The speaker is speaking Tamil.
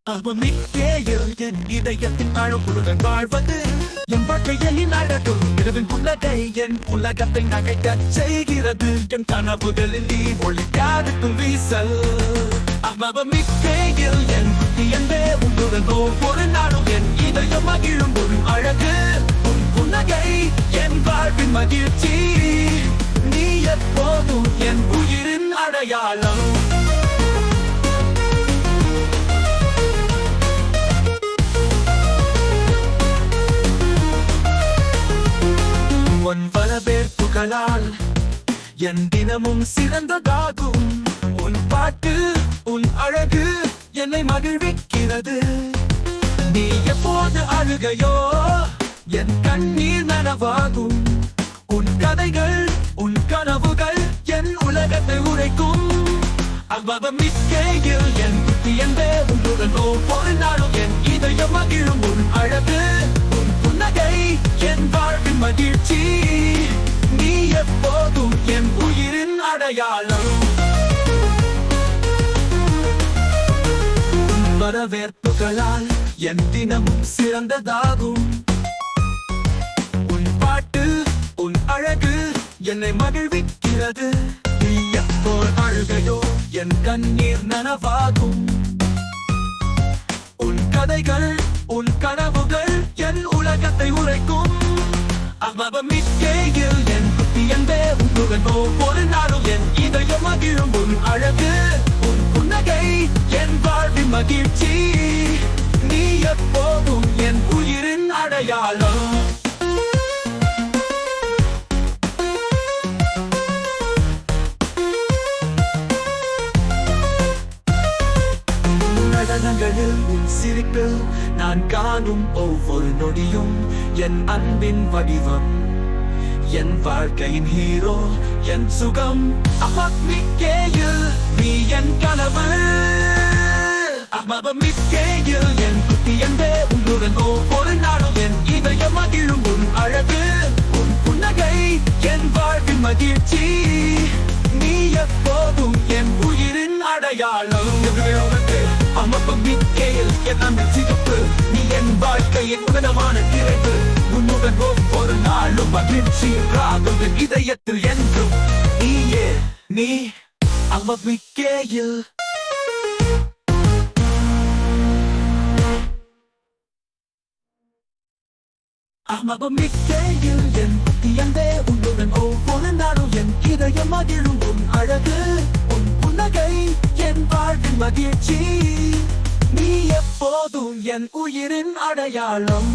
அவமிக்கேயில் என் இதயத்தின் அழகுடன் வாழ்வது என் வாழ்க்கையின் அழகு இரவின் புன்னகை என் உலகத்தை நகைக்கச் செய்கிறது என் கனவுகளில் நீ ஒளிக்காதுக்கும் வீசல் அவமிக்கேயில் என் புத்தி என்பே உங்களுடன் ஒவ்வொரு நாளும் என் இதயம் மகிழும் ஒரு அழகு உன் புன்னகை என் வாழ்வின் மகிழ்ச்சி நீ எப்போதும் என் உயிரின் அடையாளம் உன் வரவேற்புகளால் என் தினமும் சிறந்ததாகும் உன் பாட்டு உன் அழகு என்னை மகிழ்விக்கிறது நீ எப்போது அழுகையோ என் கண்ணீர் நனவாகும் உன் கதைகள் உன் கனவுகள் என் உலகத்தை உரைக்கும் அவமிக்கையில் என் புத்தி என்பே உன்னுடன் ஒவ்வொரு நாளும் என் இதயம் மகிழும் உன் அழகு உன் புன்னகை என் வாழ்வின் மகிழ்ச்சி நீ எப்போதும் என் உயிரின் அடையாளம் வரவேற்புகளால் என் தினமும் சிறந்ததாகும் உன் பாட்டு உன் அழகு என்னை மகிழ்விக்கிறது நீ எப்போ அழுகையோ என் கண்ணீர் நனவாகும் உன் கதைகள் உன் கனவுகள் என் உலகத்தை உரைக்கும் அவமிக்கையில் என் புத்தி என்பே உங்களுடன் ஒவ்வொரு நாளும் என் இதயம் மகிழும் உன் அழகு உன் புன்னகை என் வாழ்வின் மகிழ்ச்சி நீ எப்போதும் என் உயிரின் அடையாளம் நடனங்களில் உன் சிரிப்பில் நான் காணும் ஒவ்வொரு நொடியும் என் அன்பின் வடிவம் என் வாழ்க்கையின் ஹீரோ என் சுகம் அவமிக்கையில் நீ என் கனவு அவமிக்கையில் என் புத்தி என்பே உன்னுடன் ஒவ்வொரு நாளும் என் இதயம் மகிழும் உன் அழகு உன் புன்னகை என் வாழ்வின் மகிழ்ச்சி நீ எப்போதும் என் உயிரின் அடையாளம் அவமிக்கையில் என் அன்பின் சிகப்பு நீ என் வாழ்க்கையின் உன்னதமான நிறைவு உன்னுடன் ஒவ்வொரு நாளும் மகிழ்ச்சி ராகம் என் இதயத்தில் என்றும் நீயே நீ அவமிக்கையில் அவமிக்கையில் என் புத்தி என்பே உன்னுடன் ஒவ்வொரு நாளும் என் இதயம் மகிழும் உன் அழகு உன் புன்னகை என் வாழ்வின் மகிழ்ச்சி நீ எப்போதும் என் உயிரின் அடையாளம்